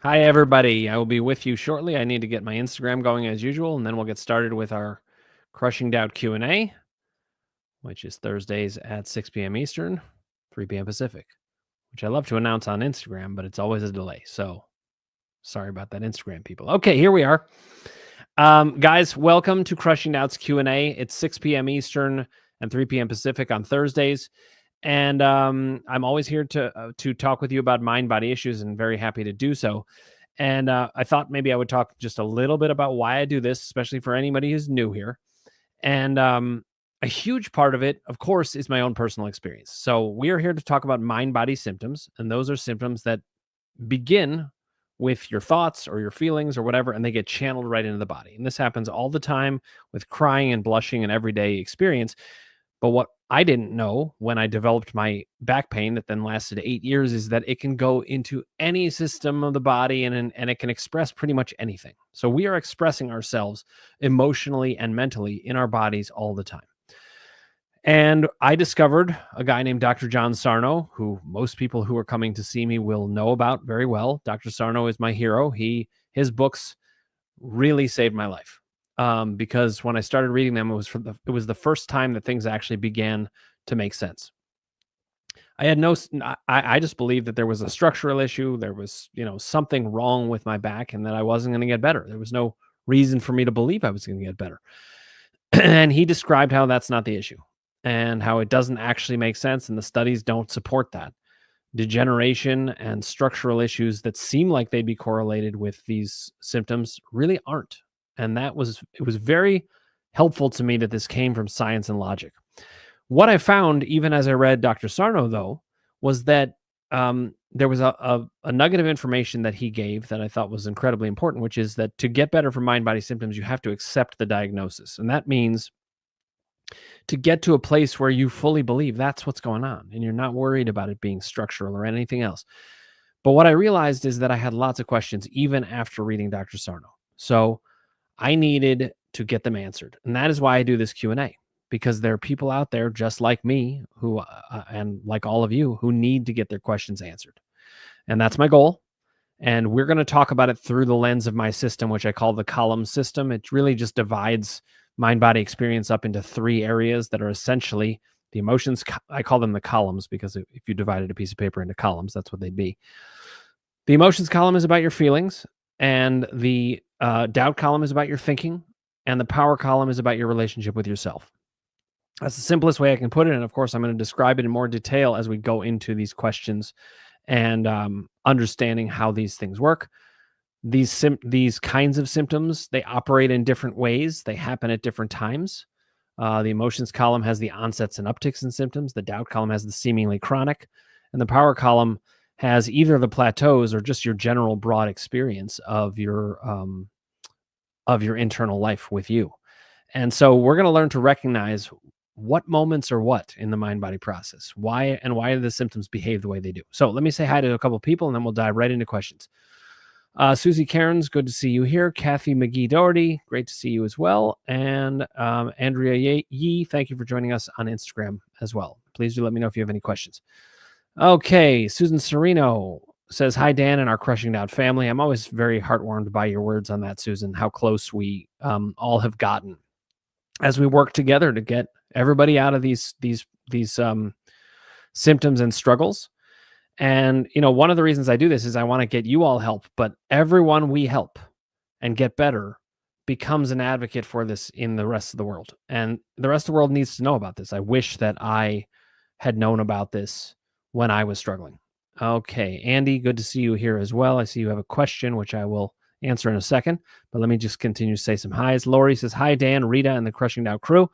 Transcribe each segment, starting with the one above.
Hi, everybody. I will be with you shortly. I need to get my Instagram going as usual, and then we'll get started with our Crushing Doubt Q&A, which is Thursdays at 6 p.m. Eastern, 3 p.m. Pacific, which I love to announce on Instagram, but it's always a delay. So sorry about that, Instagram people. Okay, here we are. Guys, welcome to Crushing Doubt's Q&A. It's 6 p.m. Eastern and 3 p.m. Pacific on Thursdays. And I'm always here to talk with you about mind-body issues, and very happy to do so. And I thought maybe I would talk just a little bit about why I do this, especially for anybody who's new here. And a huge part of it, of course, is my own personal experience. So we are here to talk about mind-body symptoms, and those are symptoms that begin with your thoughts or your feelings or whatever, and they get channeled right into the body. And this happens all the time with crying and blushing and everyday experience. But what I didn't know when I developed my back pain that then lasted 8 years is that it can go into any system of the body, and it can express pretty much anything. So we are expressing ourselves emotionally and mentally in our bodies all the time. And I discovered a guy named Dr. John Sarno, who most people who are coming to see me will know about very well. Dr. Sarno is my hero. His books really saved my life. Because when I started reading them, it was the first time that things actually began to make sense. I just believed that there was a structural issue. There was, something wrong with my back, and that I wasn't going to get better. There was no reason for me to believe I was going to get better. And he described how that's not the issue, and how it doesn't actually make sense, and the studies don't support that. Degeneration and structural issues that seem like they'd be correlated with these symptoms really aren't. And it was very helpful to me that this came from science and logic. What I found, even as I read Dr. Sarno, though, was that there was a nugget of information that he gave that I thought was incredibly important, which is that to get better from mind-body symptoms, you have to accept the diagnosis. And that means to get to a place where you fully believe that's what's going on, and you're not worried about it being structural or anything else. But what I realized is that I had lots of questions even after reading Dr. Sarno. So I needed to get them answered. And that is why I do this Q&A, because there are people out there just like me who, and like all of you, who need to get their questions answered. And that's my goal. And we're going to talk about it through the lens of my system, which I call the column system. It really just divides mind-body experience up into 3 areas that are essentially the emotions. I call them the columns because if you divided a piece of paper into columns, that's what they'd be. The emotions column is about your feelings, and the doubt column is about your thinking, and the power column is about your relationship with yourself. That's the simplest way I can put it. And of course, I'm going to describe it in more detail as we go into these questions and understanding how these things work. These kinds of symptoms, they operate in different ways. They happen at different times. The emotions column has the onsets and upticks in symptoms. The doubt column has the seemingly chronic, and the power column has either the plateaus or just your general broad experience of your internal life with you. And so we're going to learn to recognize what moments are what in the mind-body process. Why do the symptoms behave the way they do? So let me say hi to a couple of people, and then we'll dive right into questions. Susie Cairns, good to see you here. Kathy McGee Doherty, great to see you as well. And Andrea Yee, thank you for joining us on Instagram as well. Please do let me know if you have any questions. Okay, Susan Sereno says, hi, Dan and our Crushing Doubt family. I'm always very heartwarmed by your words on that, Susan, how close we all have gotten as we work together to get everybody out of these symptoms and struggles. And, one of the reasons I do this is I want to get you all help, but everyone we help and get better becomes an advocate for this in the rest of the world. And the rest of the world needs to know about this. I wish that I had known about this when I was struggling. Okay, Andy, good to see you here as well. I see you have a question, which I will answer in a second, but let me just continue to say some highs. Lori says, hi, Dan, Rita, and the Crushing Doubt crew.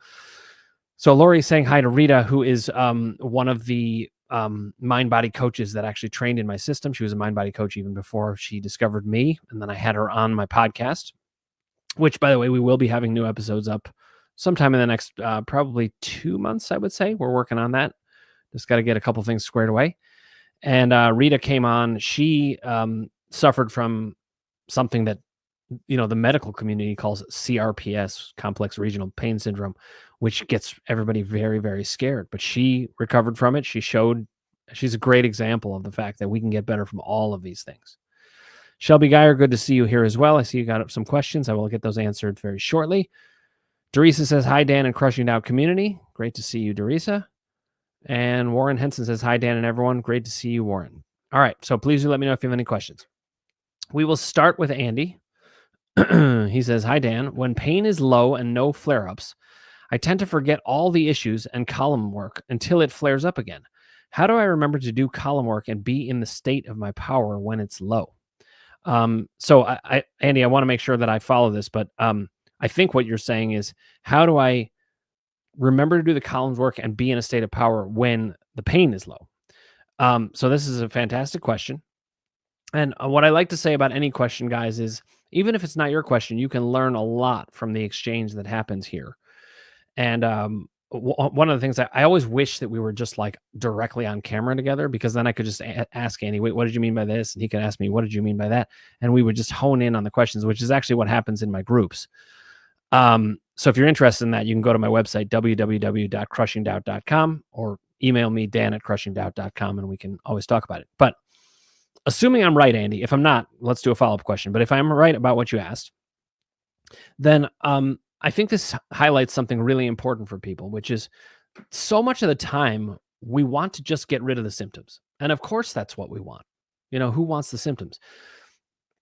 So Lori saying hi to Rita, who is one of the mind-body coaches that actually trained in my system. She was a mind-body coach even before she discovered me, and then I had her on my podcast, which, by the way, we will be having new episodes up sometime in the next probably 2 months, I would say. We're working on that. Just got to get a couple things squared away. And Rita came on. She suffered from something that, the medical community calls CRPS, complex regional pain syndrome, which gets everybody very, very scared. But she recovered from it. She's a great example of the fact that we can get better from all of these things. Shelby Geyer, good to see you here as well. I see you got some questions. I will get those answered very shortly. Teresa says, hi, Dan and Crushing Doubt community. Great to see you, Teresa. And Warren Henson says, hi, Dan and everyone. Great to see you, Warren. All right, so please do let me know if you have any questions. We will start with Andy. He says, hi, Dan. When pain is low and no flare-ups, I tend to forget all the issues and column work until it flares up again. How do I remember to do column work and be in the state of my power when it's low? So Andy, I want to make sure that I follow this, but I think what you're saying is, how do I remember to do the columns work and be in a state of power when the pain is low? So this is a fantastic question. And what I like to say about any question, guys, is even if it's not your question, you can learn a lot from the exchange that happens here. And one of the things I always wish that we were just like directly on camera together, because then I could just ask Andy, wait, what did you mean by this? And he could ask me, what did you mean by that? And we would just hone in on the questions, which is actually what happens in my groups. So if you're interested in that, you can go to my website, www.crushingdoubt.com, or email me, dan@crushingdoubt.com, and we can always talk about it. But assuming I'm right, Andy, if I'm not, let's do a follow-up question. But if I'm right about what you asked, then I think this highlights something really important for people, which is so much of the time we want to just get rid of the symptoms. And of course, that's what we want. Who wants the symptoms?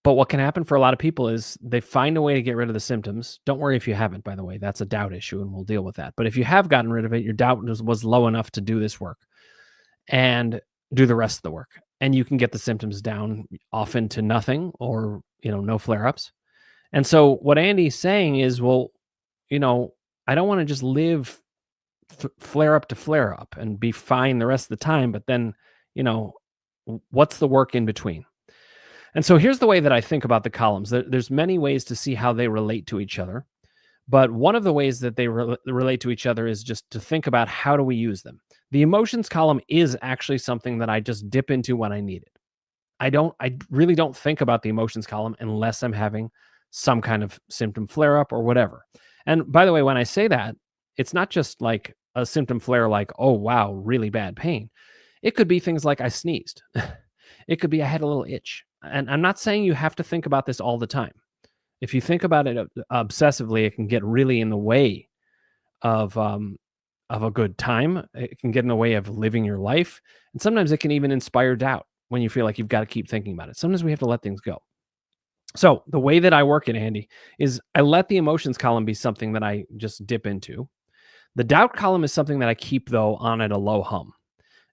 But what can happen for a lot of people is they find a way to get rid of the symptoms. Don't worry if you haven't, by the way. That's a doubt issue, and we'll deal with that. But if you have gotten rid of it, your doubt was low enough to do this work and do the rest of the work. And you can get the symptoms down often to nothing, or, no flare-ups. And so what Andy's saying is, well, I don't want to just live flare up to flare up and be fine the rest of the time. But then, what's the work in between? And so here's the way that I think about the columns. There's many ways to see how they relate to each other. But one of the ways that they relate to each other is just to think about, how do we use them? The emotions column is actually something that I just dip into when I need it. I really don't think about the emotions column unless I'm having some kind of symptom flare up or whatever. And by the way, when I say that, it's not just like a symptom flare like, oh, wow, really bad pain. It could be things like I sneezed. It could be I had a little itch. And I'm not saying you have to think about this all the time. If you think about it obsessively, it can get really in the way of a good time. It can get in the way of living your life. And sometimes it can even inspire doubt when you feel like you've got to keep thinking about it. Sometimes we have to let things go. So the way that I work it, Andy, is I let the emotions column be something that I just dip into. The doubt column is something that I keep, though, on at a low hum.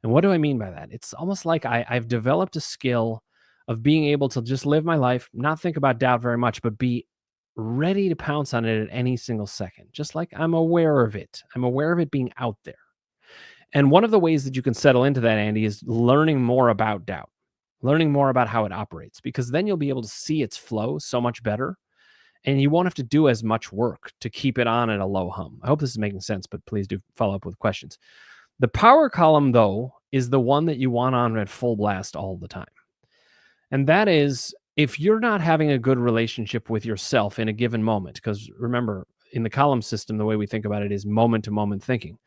And what do I mean by that? It's almost like I've developed a skill of being able to just live my life, not think about doubt very much, but be ready to pounce on it at any single second. Just like I'm aware of it. I'm aware of it being out there. And one of the ways that you can settle into that, Andy, is learning more about doubt, learning more about how it operates, because then you'll be able to see its flow so much better, and you won't have to do as much work to keep it on at a low hum. I hope this is making sense, but please do follow up with questions. The power column, though, is the one that you want on at full blast all the time. And that is, if you're not having a good relationship with yourself in a given moment, because remember, in the column system, the way we think about it is moment to moment thinking.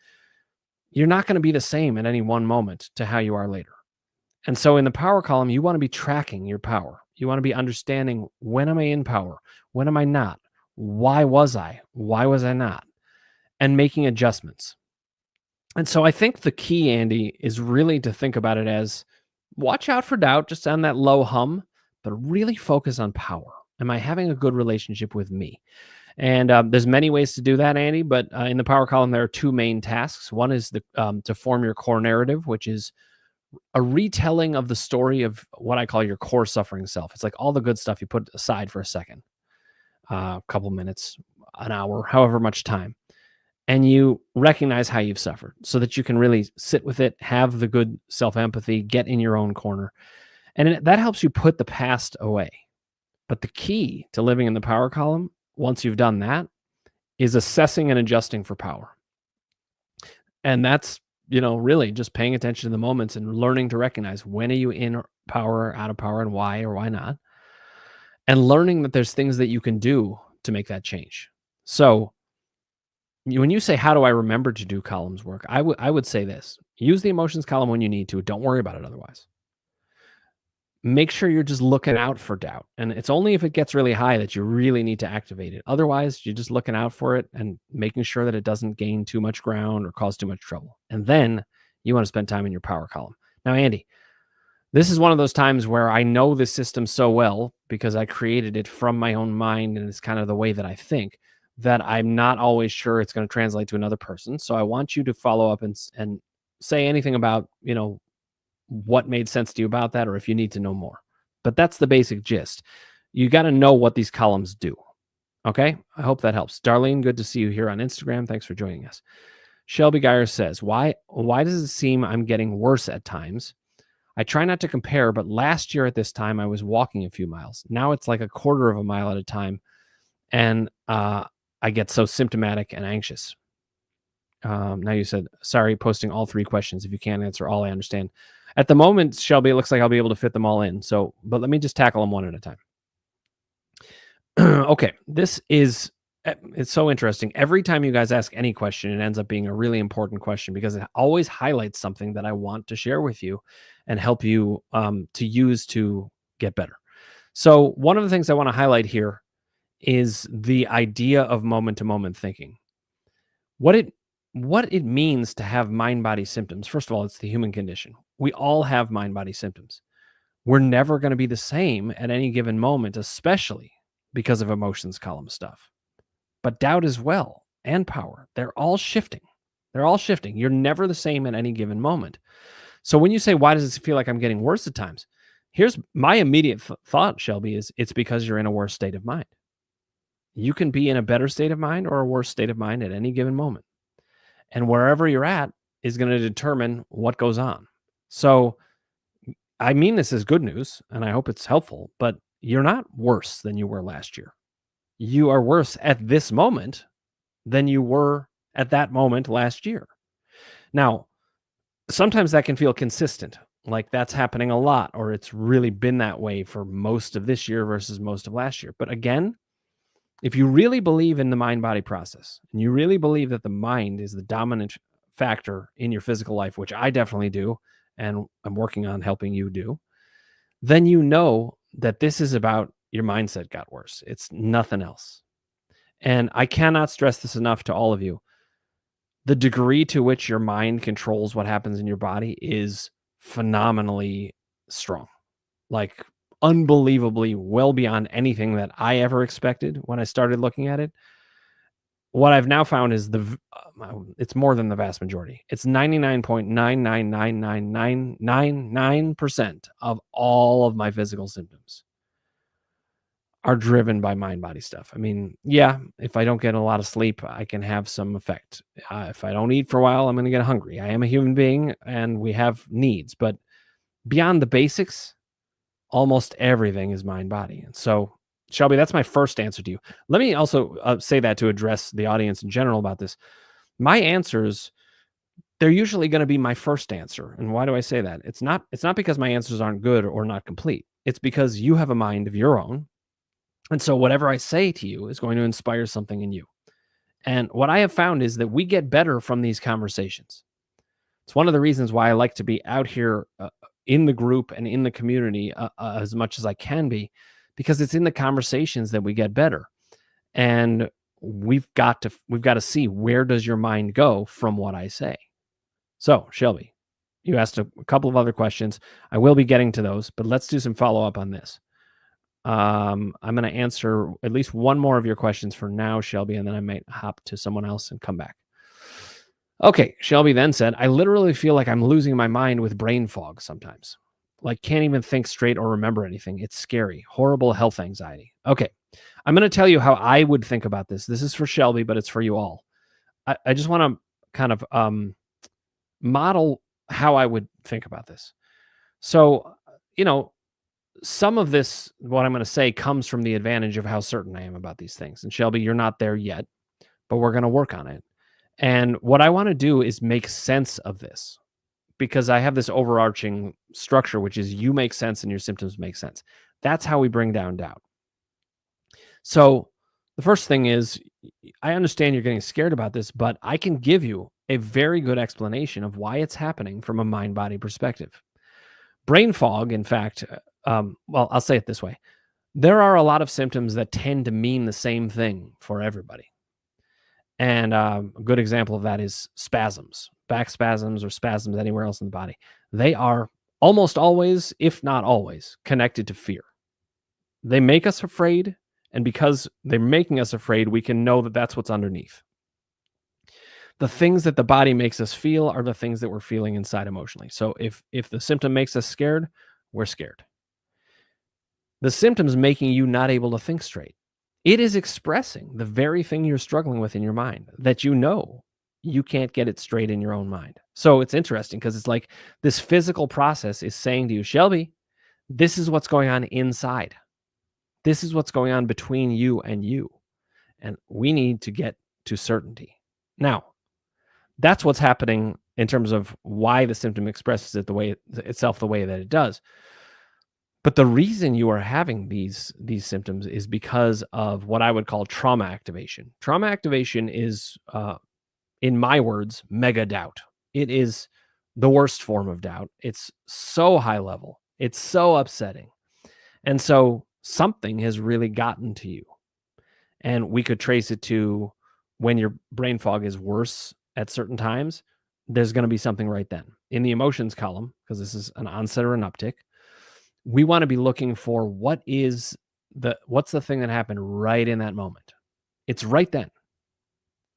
You're not going to be the same at any one moment to how you are later. And so in the power column, you want to be tracking your power. You want to be understanding, when am I in power? When am I not? Why was I? Why was I not? And making adjustments. And so I think the key, Andy, is really to think about it as, watch out for doubt, just on that low hum, but really focus on power. Am I having a good relationship with me? And there's many ways to do that, Andy, but in the power column, there are two main tasks. One is to form your core narrative, which is a retelling of the story of what I call your core suffering self. It's like all the good stuff you put aside for a second, a couple minutes, an hour, however much time. And you recognize how you've suffered so that you can really sit with it, have the good self-empathy, get in your own corner. And that helps you put the past away. But the key to living in the power column, once you've done that, is assessing and adjusting for power. And that's, really just paying attention to the moments and learning to recognize, when are you in power, out of power, and why or why not? And learning that there's things that you can do to make that change. So when you say, how do I remember to do columns work? I would say this: use the emotions column when you need to. Don't worry about it otherwise. make sure you're just looking out for doubt. And it's only if it gets really high that you really need to activate it. Otherwise, you're just looking out for it and making sure that it doesn't gain too much ground or cause too much trouble. And then you want to spend time in your power column. Now, Andy, this is one of those times where I know the system so well because I created it from my own mind and it's kind of the way that I think, that I'm not always sure it's going to translate to another person. So I want you to follow up and say anything about, what made sense to you about that, or if you need to know more. But that's the basic gist. You got to know what these columns do. Okay? I hope that helps. Darlene, good to see you here on Instagram. Thanks for joining us. Shelby Geyer says, why does it seem I'm getting worse at times? I try not to compare, but last year at this time, I was walking a few miles. Now it's like a quarter of a mile at a time. And I get so symptomatic and anxious. Now you said, sorry, posting all 3 questions. If you can't answer all, I understand. At the moment, Shelby, it looks like I'll be able to fit them all in. But let me just tackle them one at a time. Okay, it's so interesting. Every time you guys ask any question, it ends up being a really important question because it always highlights something that I want to share with you and help you to use to get better. So one of the things I want to highlight here is the idea of moment-to-moment thinking. What it means to have mind-body symptoms. First of all, it's the human condition. We all have mind-body symptoms. We're never going to be the same at any given moment, especially because of emotions column stuff. But doubt as well, and power, they're all shifting. You're never the same at any given moment. So when you say, why does it feel like I'm getting worse at times? Here's my immediate thought, Shelby, is it's because you're in a worse state of mind. You can be in a better state of mind or a worse state of mind at any given moment. And wherever you're at is going to determine what goes on. So I mean this is good news, and I hope it's helpful, but you're not worse than you were last year. You are worse at this moment than you were at that moment last year. Now, sometimes that can feel consistent, like that's happening a lot, or it's really been that way for most of this year versus most of last year. But again, if you really believe in the mind-body process, and you really believe that the mind is the dominant factor in your physical life, which I definitely do, and I'm working on helping you do, then you know that this is about your mindset got worse. It's nothing else. And I cannot stress this enough to all of you. The degree to which your mind controls what happens in your body is phenomenally strong. Like unbelievably well beyond anything that I ever expected when I started looking at it. What I've now found is it's more than the vast majority. It's 99.9999999% of all of my physical symptoms are driven by mind-body stuff. I mean, yeah, if I don't get a lot of sleep, I can have some effect. If I don't eat for a while, I'm going to get hungry. I am a human being and we have needs, but beyond the basics, almost everything is mind-body. And so, Shelby, that's my first answer to you. Let me also say that to address the audience in general about this. My answers, they're usually going to be my first answer. And why do I say that? It's not because my answers aren't good or not complete. It's because you have a mind of your own. And so whatever I say to you is going to inspire something in you. And what I have found is that we get better from these conversations. It's one of the reasons why I like to be out here in the group and in the community as much as I can be, because it's in the conversations that we get better. And we've got to see, where does your mind go from what I say? So, Shelby, you asked a couple of other questions. I will be getting to those, but let's do some follow-up on this. I'm going to answer at least one more of your questions for now, Shelby, and then I might hop to someone else and come back. Okay, Shelby then said, I literally feel like I'm losing my mind with brain fog sometimes. Like can't even think straight or remember anything. It's scary. Horrible health anxiety. Okay, I'm going to tell you how I would think about this. This is for Shelby, but it's for you all. I just want to kind of model how I would think about this. So, some of this, what I'm going to say, comes from the advantage of how certain I am about these things. And Shelby, you're not there yet, but we're going to work on it. And what I want to do is make sense of this, because I have this overarching structure, which is you make sense and your symptoms make sense. That's how we bring down doubt. So the first thing is, I understand you're getting scared about this, but I can give you a very good explanation of why it's happening from a mind-body perspective. Brain fog, in fact, well, I'll say it this way. There are a lot of symptoms that tend to mean the same thing for everybody. And a good example of that is spasms, back spasms or spasms anywhere else in the body. They are almost always, if not always, connected to fear. They make us afraid. And because they're making us afraid, we can know that that's what's underneath. The things that the body makes us feel are the things that we're feeling inside emotionally. So if the symptom makes us scared, we're scared. The symptom's making you not able to think straight. It is expressing the very thing you're struggling with in your mind that you can't get it straight in your own mind. So it's interesting because it's like this physical process is saying to you, Shelby, this is what's going on inside. This is what's going on between you and you. And we need to get to certainty. Now, that's what's happening in terms of why the symptom expresses it the way that it does. But the reason you are having these symptoms is because of what I would call trauma activation. Trauma activation is, in my words, mega doubt. It is the worst form of doubt. It's so high level. It's so upsetting. And so something has really gotten to you. And we could trace it to when your brain fog is worse at certain times, there's going to be something right then. In the emotions column, because this is an onset or an uptick, we want to be looking for what's the thing that happened right in that moment. It's right then.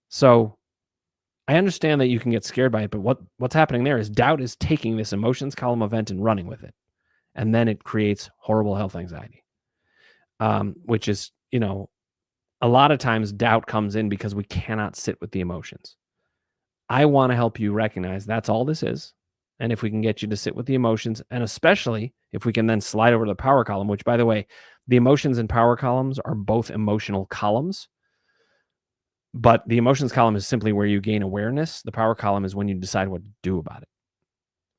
So I understand that you can get scared by it, but what's happening there is doubt is taking this emotions column event and running with it. And then it creates horrible health anxiety, which is, a lot of times doubt comes in because we cannot sit with the emotions. I want to help you recognize that's all this is. And if we can get you to sit with the emotions, and especially if we can then slide over to the power column, which, by the way, the emotions and power columns are both emotional columns. But the emotions column is simply where you gain awareness. The power column is when you decide what to do about it.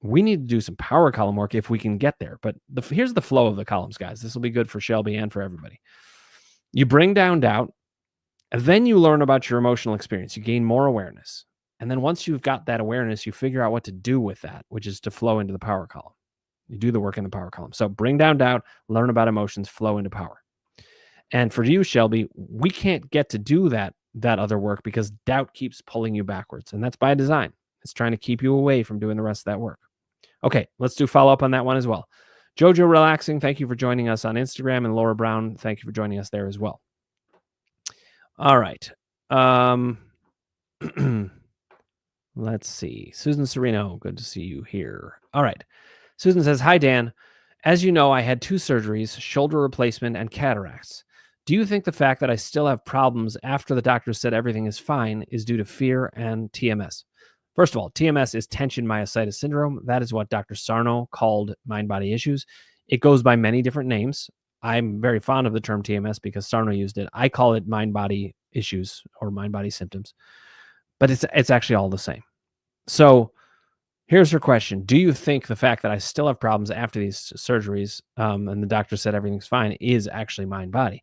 We need to do some power column work if we can get there. But here's the flow of the columns, guys. This will be good for Shelby and for everybody. You bring down doubt, and then you learn about your emotional experience. You gain more awareness. And then once you've got that awareness, you figure out what to do with that, which is to flow into the power column. You do the work in the power column. So bring down doubt, learn about emotions, flow into power. And for you, Shelby, we can't get to do that other work because doubt keeps pulling you backwards. And that's by design. It's trying to keep you away from doing the rest of that work. Okay, let's do follow up on that one as well. Jojo Relaxing, thank you for joining us on Instagram. And Laura Brown, thank you for joining us there as well. All right. Let's see. Susan Sereno, good to see you here. All right. Susan says, hi, Dan. As you know, I had 2 surgeries, shoulder replacement and cataracts. Do you think the fact that I still have problems after the doctor said everything is fine is due to fear and TMS? First of all, TMS is tension myositis syndrome. That is what Dr. Sarno called mind-body issues. It goes by many different names. I'm very fond of the term TMS because Sarno used it. I call it mind-body issues or mind-body symptoms. But it's actually all the same. So here's her question. Do you think the fact that I still have problems after these surgeries and the doctor said everything's fine is actually mind-body?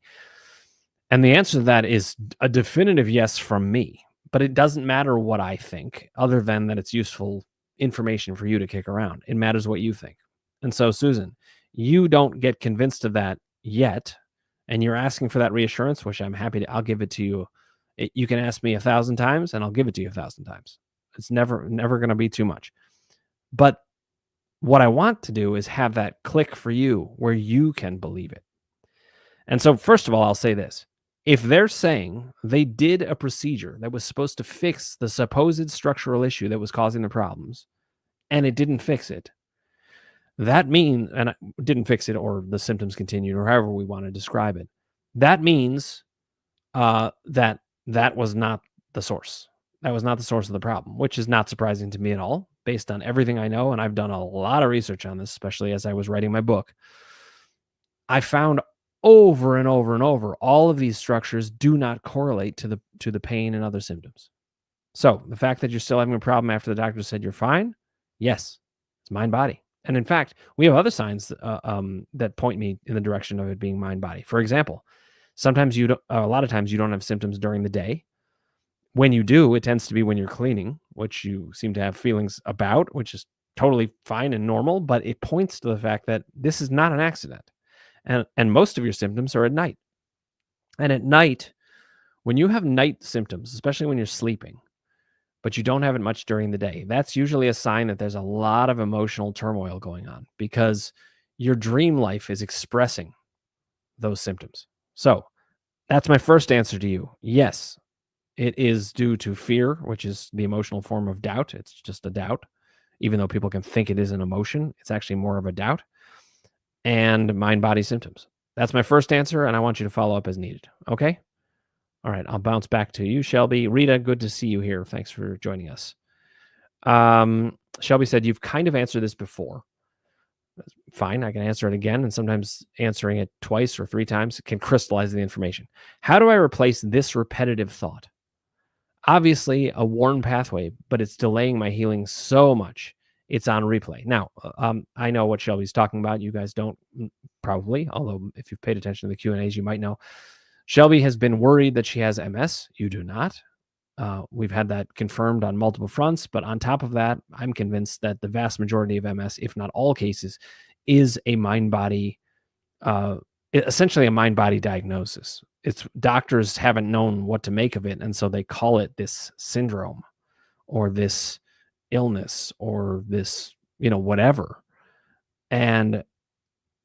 And the answer to that is a definitive yes from me. But it doesn't matter what I think, other than that it's useful information for you to kick around. It matters what you think. And so, Susan, you don't get convinced of that yet, and you're asking for that reassurance, which I'm happy to. I'll give it to you. You can ask me 1,000 times, and I'll give it to you 1,000 times. It's never going to be too much. But what I want to do is have that click for you where you can believe it. And so, first of all, I'll say this. If they're saying they did a procedure that was supposed to fix the supposed structural issue that was causing the problems, and it didn't fix it, that means, and it didn't fix it, or the symptoms continued, or however we want to describe it, that means that was not the source. That was not the source of the problem, which is not surprising to me at all, based on everything I know. And I've done a lot of research on this, especially as I was writing my book. I found over and over and over, all of these structures do not correlate to the pain and other symptoms. So the fact that you're still having a problem after the doctor said you're fine, yes, it's mind-body. And in fact, we have other signs that point me in the direction of it being mind-body. For example, sometimes a lot of times you don't have symptoms during the day. When you do, it tends to be when you're cleaning, which you seem to have feelings about, which is totally fine and normal, but it points to the fact that this is not an accident. And most of your symptoms are at night. And at night, when you have night symptoms, especially when you're sleeping, but you don't have it much during the day, that's usually a sign that there's a lot of emotional turmoil going on because your dream life is expressing those symptoms. So that's my first answer to you. Yes, it is due to fear, which is the emotional form of doubt. It's just a doubt. Even though people can think it is an emotion, it's actually more of a doubt. And mind-body symptoms. That's my first answer, and I want you to follow up as needed. Okay? All right, I'll bounce back to you, Shelby. Rita, good to see you here. Thanks for joining us. Shelby said, you've kind of answered this before. That's fine, I can answer it again, and sometimes answering it twice or 3 times can crystallize the information. How do I replace this repetitive thought? Obviously, a worn pathway, but it's delaying my healing so much. It's on replay. Now, I know what Shelby's talking about. You guys don't probably, although if you've paid attention to the Q&As, you might know. Shelby has been worried that she has MS. You do not. We've had that confirmed on multiple fronts, but on top of that, I'm convinced that the vast majority of MS, if not all cases, is a mind-body, essentially a mind-body diagnosis. It's doctors haven't known what to make of it, and so they call it this syndrome or this illness or this, whatever. And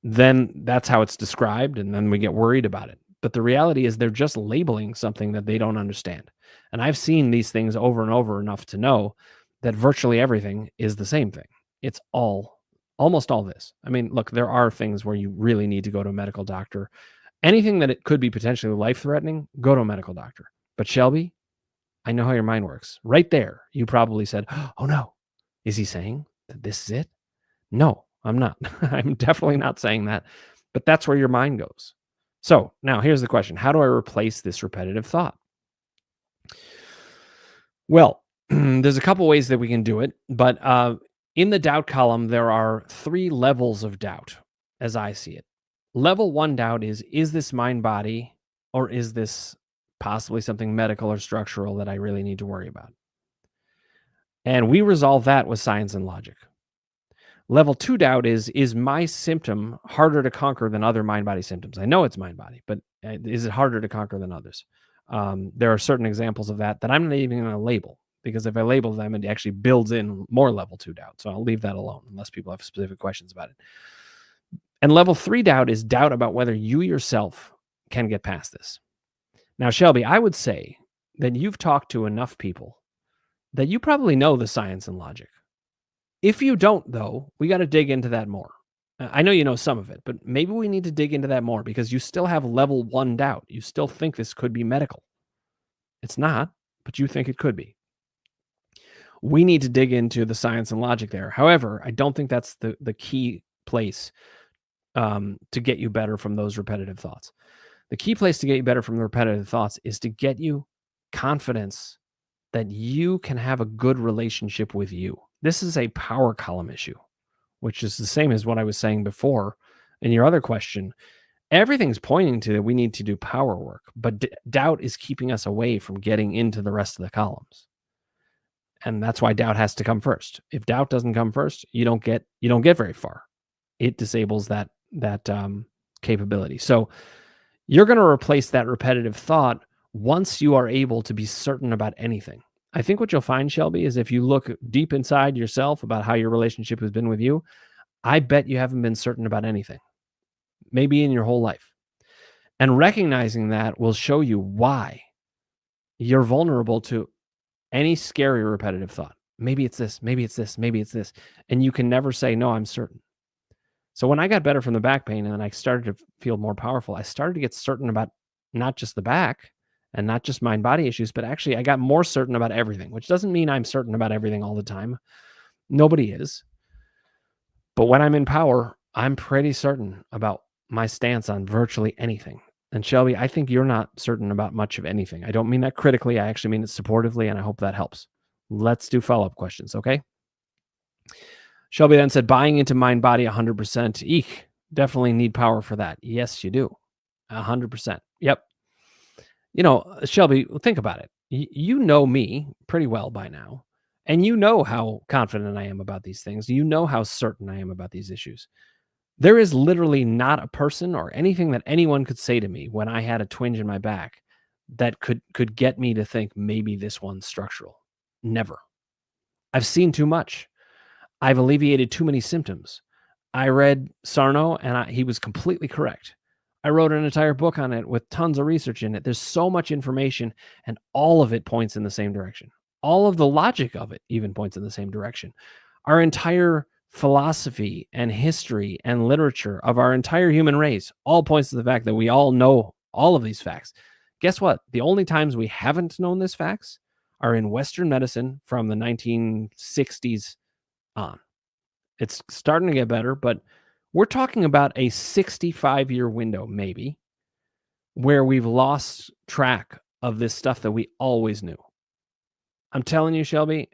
then that's how it's described, and then we get worried about it. But the reality is they're just labeling something that they don't understand. And I've seen these things over and over enough to know that virtually everything is the same thing. It's almost all this. I mean, look, there are things where you really need to go to a medical doctor. Anything that it could be potentially life-threatening, go to a medical doctor. But Shelby, I know how your mind works. Right there, you probably said, oh no, is he saying that this is it? No, I'm not. I'm definitely not saying that. But that's where your mind goes. So now here's the question. How do I replace this repetitive thought? Well, there's a couple ways that we can do it. But in the doubt column, there are 3 levels of doubt as I see it. Level 1 doubt is this mind body, or is this possibly something medical or structural that I really need to worry about? And we resolve that with science and logic. Level 2 doubt is my symptom harder to conquer than other mind-body symptoms? I know it's mind-body, but is it harder to conquer than others? There are certain examples of that I'm not even going to label, because if I label them, it actually builds in more level 2 doubt. So I'll leave that alone unless people have specific questions about it. And level 3 doubt is doubt about whether you yourself can get past this. Now, Shelby, I would say that you've talked to enough people that you probably know the science and logic. If you don't, though, we got to dig into that more. I know you know some of it, but maybe we need to dig into that more, because you still have level 1 doubt. You still think this could be medical. It's not, but you think it could be. We need to dig into the science and logic there. However, I don't think that's the key place to get you better from those repetitive thoughts. The key place to get you better from the repetitive thoughts is to get you confidence that you can have a good relationship with you. This is a power column issue, which is the same as what I was saying before in your other question. Everything's pointing to that we need to do power work, but doubt is keeping us away from getting into the rest of the columns. And that's why doubt has to come first. If doubt doesn't come first, you don't get very far. It disables that capability. So you're going to replace that repetitive thought once you are able to be certain about anything. I think what you'll find, Shelby, is if you look deep inside yourself about how your relationship has been with you, I bet you haven't been certain about anything, maybe in your whole life. And recognizing that will show you why you're vulnerable to any scary repetitive thought. Maybe it's this, maybe it's this, maybe it's this. And you can never say, no, I'm certain. So when I got better from the back pain and I started to feel more powerful, I started to get certain about not just the back and not just mind-body issues, but actually I got more certain about everything, which doesn't mean I'm certain about everything all the time. Nobody is. But when I'm in power, I'm pretty certain about my stance on virtually anything. And Shelby, I think you're not certain about much of anything. I don't mean that critically. I actually mean it supportively, and I hope that helps. Let's do follow-up questions, okay? Shelby then said, buying into mind-body 100%. Eek, definitely need power for that. Yes, you do. 100%. Yep. Shelby, think about it. You know me pretty well by now. And you know how confident I am about these things. You know how certain I am about these issues. There is literally not a person or anything that anyone could say to me when I had a twinge in my back that could get me to think maybe this one's structural. Never. I've seen too much. I've alleviated too many symptoms. I read Sarno and he was completely correct. I wrote an entire book on it with tons of research in it. There's so much information and all of it points in the same direction. All of the logic of it even points in the same direction. Our entire philosophy and history and literature of our entire human race all points to the fact that we all know all of these facts. Guess what? The only times we haven't known these facts are in Western medicine from the 1960s on. It's starting to get better, but we're talking about a 65-year window, maybe, where we've lost track of this stuff that we always knew. I'm telling you, Shelby,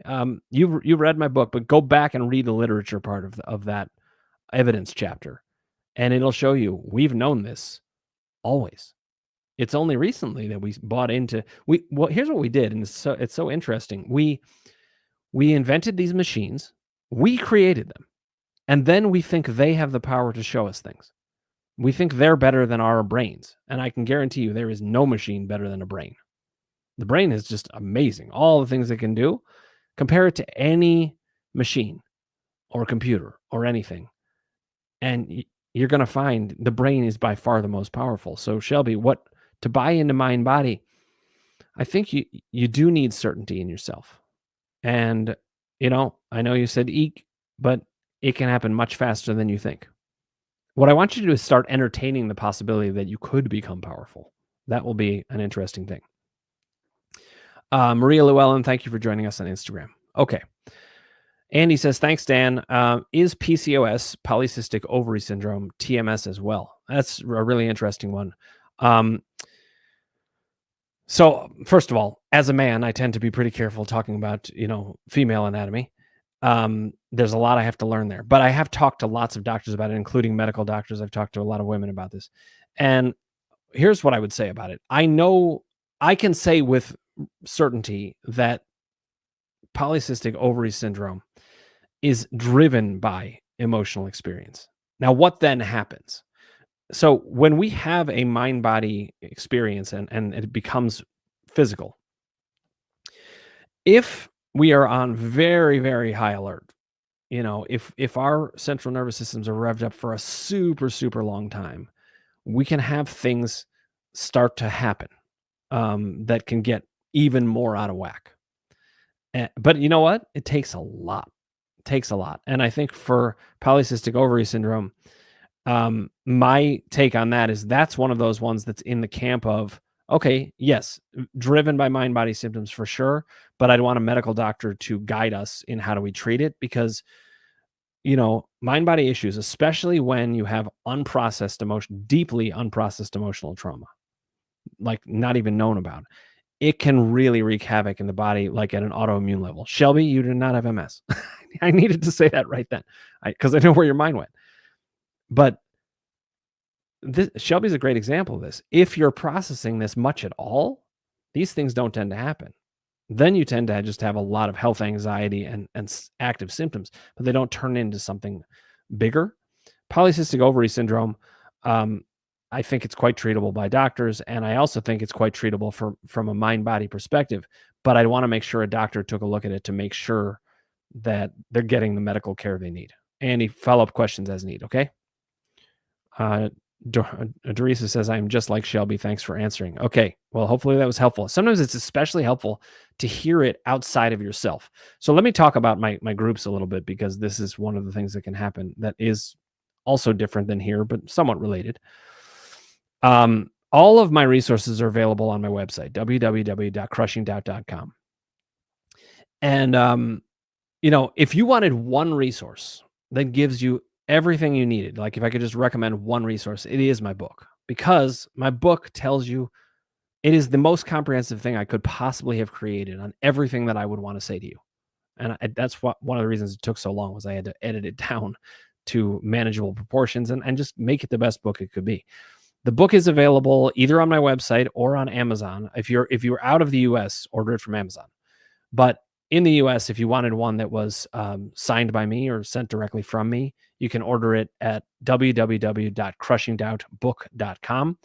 you've read my book, but go back and read the literature part of that evidence chapter, and it'll show you we've known this always. It's only recently that we bought into well, here's what we did, and it's so interesting. We invented these machines, we created them, and then we think they have the power to show us things. We think they're better than our brains, and I can guarantee you there is no machine better than a brain. The brain is just amazing. All the things it can do, compare it to any machine or computer or anything, and you're going to find the brain is by far the most powerful. So Shelby, to buy into mind body, I think you do need certainty in yourself. And I know you said eek, but it can happen much faster than you think. What I want you to do is start entertaining the possibility that you could become powerful. That will be an interesting thing. Maria Llewellyn, thank you for joining us on Instagram. Okay. Andy says, thanks, Dan. Is PCOS, polycystic ovary syndrome, TMS as well? That's a really interesting one. So first of all, as a man, I tend to be pretty careful talking about, female anatomy. There's a lot I have to learn there, but I have talked to lots of doctors about it, including medical doctors. I've talked to a lot of women about this. And here's what I would say about it. I can say with certainty that polycystic ovary syndrome is driven by emotional experience. Now, what then happens? So when we have a mind-body experience and it becomes physical, if we are on very, very high alert, if our central nervous systems are revved up for a super, super long time, we can have things start to happen that can get even more out of whack. But you know what? It takes a lot. It takes a lot. And I think for polycystic ovary syndrome, my take on that is that's one of those ones that's in the camp of, okay, yes, driven by mind-body symptoms for sure, but I'd want a medical doctor to guide us in how do we treat it because, mind-body issues, especially when you have deeply unprocessed emotional trauma, like not even known about, it can really wreak havoc in the body, like at an autoimmune level. Shelby, you do not have MS. I needed to say that right then because I know where your mind went. But Shelby's a great example of this. If you're processing this much at all, these things don't tend to happen. Then you tend to just have a lot of health anxiety and active symptoms, but they don't turn into something bigger. Polycystic ovary syndrome, I think it's quite treatable by doctors, and I also think it's quite treatable from a mind-body perspective, but I'd want to make sure a doctor took a look at it to make sure that they're getting the medical care they need. Andy, follow-up questions as need, okay? Dorisa says, I'm just like Shelby. Thanks for answering. Okay. Well, hopefully that was helpful. Sometimes it's especially helpful to hear it outside of yourself. So let me talk about my groups a little bit, because this is one of the things that can happen that is also different than here, but somewhat related. All of my resources are available on my website, www.crushingdoubt.com. And, if you wanted one resource that gives you everything you needed, like if I could just recommend one resource, it is my book, because my book tells you it is the most comprehensive thing I could possibly have created on everything that I would want to say to you. And that's one of the reasons it took so long, was I had to edit it down to manageable proportions and just make it the best book it could be. The book is available either on my website or on Amazon. If you're out of the US, order it from Amazon. But in the US, if you wanted one that was signed by me or sent directly from me, you can order it at www.crushingdoubtbook.com.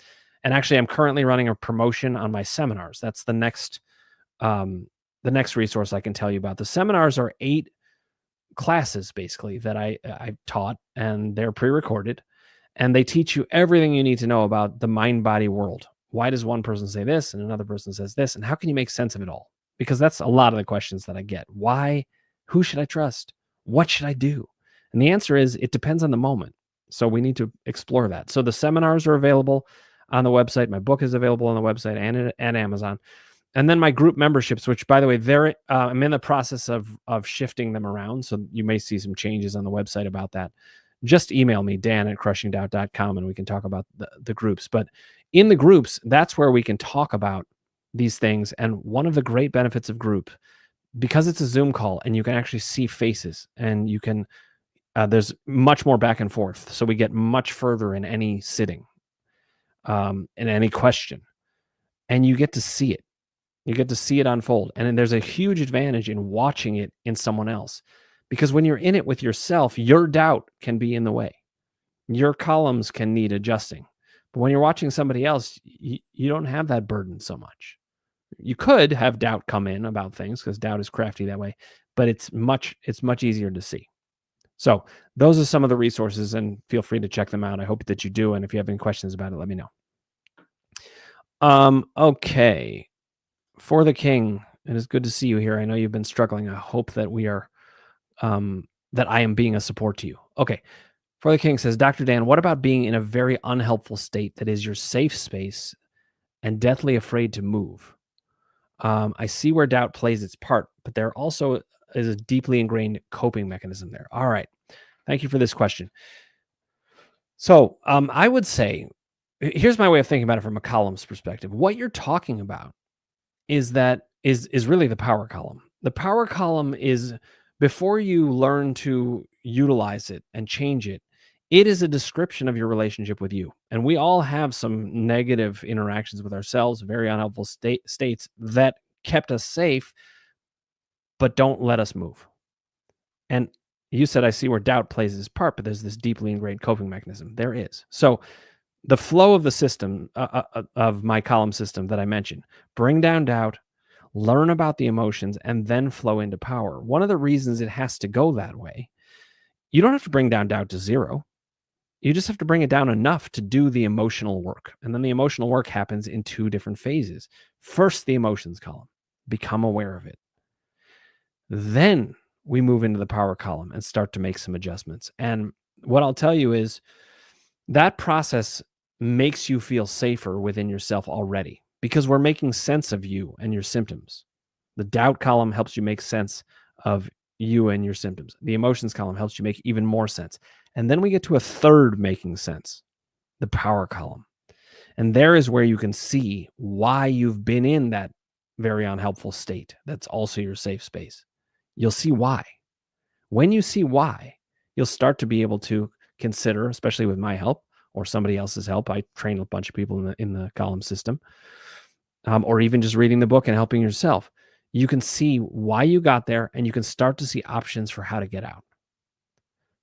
And actually, I'm currently running a promotion on my seminars. That's um, the next resource I can tell you about. The seminars are 8 classes basically that I taught, and they're pre-recorded, and they teach you everything you need to know about the mind-body world. Why does one person say this and another person says this, and how can you make sense of it all? Because that's a lot of the questions that I get. Why? Who should I trust? What should I do? And the answer is it depends on the moment. So we need to explore that. So the seminars are available on the website. My book is available on the website and at Amazon. And then my group memberships, which by the way, I'm in the process of shifting them around. So you may see some changes on the website about that. Just email me, dan@crushingdoubt.com, and we can talk about the groups. But in the groups, that's where we can talk about these things. And one of the great benefits of group, because it's a Zoom call and you can actually see faces, and you can, there's much more back and forth. So we get much further in any sitting, in any question, and you get to see it. You get to see it unfold. And then there's a huge advantage in watching it in someone else, because when you're in it with yourself, your doubt can be in the way. Your columns can need adjusting. But when you're watching somebody else, you don't have that burden so much. You could have doubt come in about things because doubt is crafty that way, but it's much easier to see. So those are some of the resources, and feel free to check them out. I hope that you do. And if you have any questions about it, let me know. Okay. For the King, it is good to see you here. I know you've been struggling. I hope that we are, that I am being a support to you. Okay. For the King says, Dr. Dan, what about being in a very unhelpful state that is your safe space and deathly afraid to move? I see where doubt plays its part, but there also is a deeply ingrained coping mechanism there. All right. Thank you for this question. So I would say, here's my way of thinking about it from a columns perspective. What you're talking about is really the power column. The power column is, before you learn to utilize it and change it, it is a description of your relationship with you. And we all have some negative interactions with ourselves, very unhelpful states that kept us safe, but don't let us move. And you said, I see where doubt plays its part, but there's this deeply ingrained coping mechanism. There is. So the flow of the system, of my column system that I mentioned, bring down doubt, learn about the emotions, and then flow into power. One of the reasons it has to go that way, you don't have to bring down doubt to 0. You just have to bring it down enough to do the emotional work. And then the emotional work happens in 2 different phases. First, the emotions column, become aware of it. Then we move into the power column and start to make some adjustments. And what I'll tell you is that process makes you feel safer within yourself already, because we're making sense of you and your symptoms. The doubt column helps you make sense of you and your symptoms. The emotions column helps you make even more sense. And then we get to a third making sense, the power column. And there is where you can see why you've been in that very unhelpful state. That's also your safe space. You'll see why. When you see why, you'll start to be able to consider, especially with my help or somebody else's help. I train a bunch of people in the column system, or even just reading the book and helping yourself. You can see why you got there, and you can start to see options for how to get out.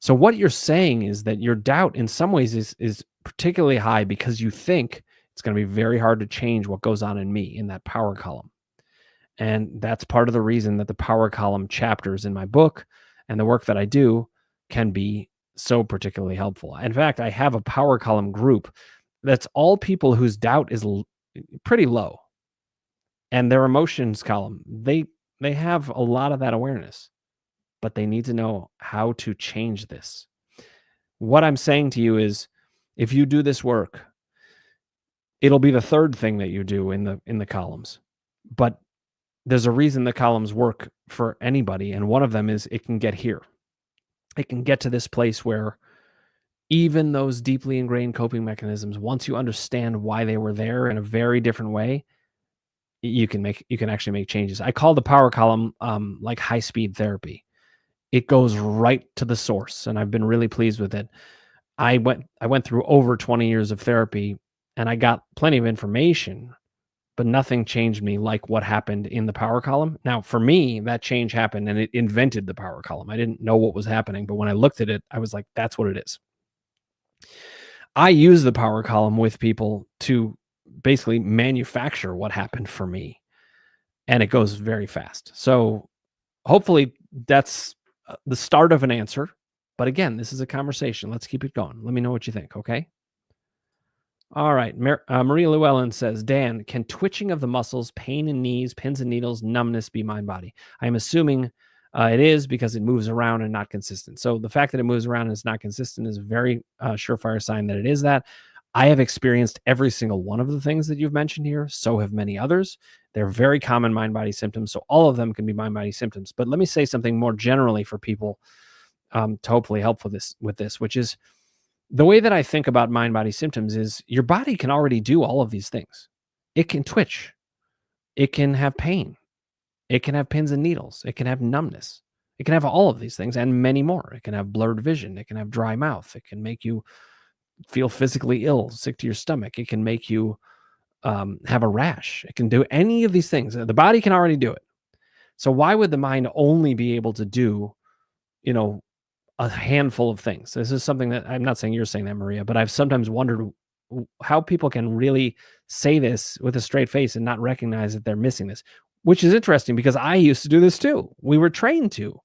So what you're saying is that your doubt in some ways is particularly high because you think it's going to be very hard to change what goes on in me in that power column. And that's part of the reason that the power column chapters in my book and the work that I do can be so particularly helpful. In fact, I have a power column group that's all people whose doubt is pretty low. And their emotions column, they have a lot of that awareness, but they need to know how to change this. What I'm saying to you is, if you do this work, it'll be the third thing that you do in the columns. But there's a reason the columns work for anybody, and one of them is it can get here. It can get to this place where even those deeply ingrained coping mechanisms, once you understand why they were there in a very different way, you can actually make changes. I call the power column like high-speed therapy. It goes right to the source, and I've been really pleased with it. I went through over 20 years of therapy, and I got plenty of information, but nothing changed me like what happened in the power column. Now, for me, that change happened and it invented the power column. I didn't know what was happening, but when I looked at it, I was like, that's what it is. I use the power column with people to basically manufacture what happened for me, and it goes very fast. So hopefully that's the start of an answer. But again, this is a conversation. Let's keep it going. Let me know what you think, okay? All right. Maria Llewellyn says, Dan, can twitching of the muscles, pain in knees, pins and needles, numbness be mind body? I'm assuming it is because it moves around and not consistent. So the fact that it moves around and is not consistent is a very surefire sign that it is that. I have experienced every single one of the things that you've mentioned here. So have many others. They're very common mind body symptoms. So all of them can be mind body symptoms. But let me say something more generally for people to hopefully help with this, which is, the way that I think about mind-body symptoms is your body can already do all of these things. It can twitch. It can have pain. It can have pins and needles. It can have numbness. It can have all of these things and many more. It can have blurred vision. It can have dry mouth. It can make you feel physically ill, sick to your stomach. It can make you have a rash. It can do any of these things. The body can already do it. So why would the mind only be able to do, a handful of things? This is something that I'm not saying you're saying that, Maria, but I've sometimes wondered how people can really say this with a straight face and not recognize that they're missing this, which is interesting because I used to do this too. We were trained to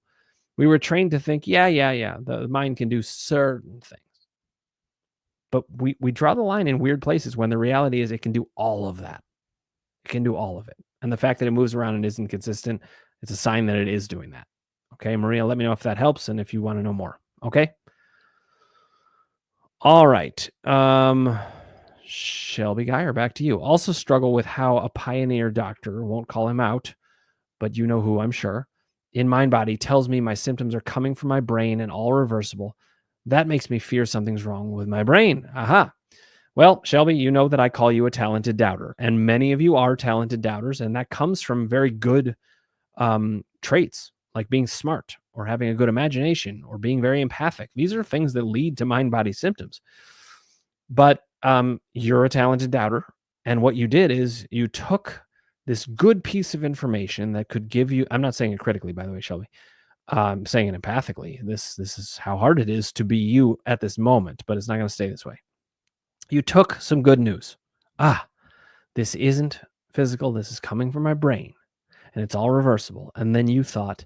think, yeah, the mind can do certain things. But we draw the line in weird places when the reality is it can do all of that. It can do all of it. And the fact that it moves around and isn't consistent, it's a sign that it is doing that. Okay, Maria, let me know if that helps and if you want to know more. Okay. All right. Shelby Geyer, back to you. Also struggle with how a pioneer doctor, won't call him out, but you know who, I'm sure, in Mind Body tells me my symptoms are coming from my brain and all reversible. That makes me fear something's wrong with my brain. Aha. Well, Shelby, you know that I call you a talented doubter, and many of you are talented doubters, and that comes from very good traits, like being smart or having a good imagination or being very empathic. These are things that lead to mind-body symptoms. But you're a talented doubter, and what you did is you took this good piece of information that could give you, I'm not saying it critically, by the way, Shelby, I'm saying it empathically. This is how hard it is to be you at this moment, but it's not going to stay this way. You took some good news. This isn't physical. This is coming from my brain, and it's all reversible. And then you thought,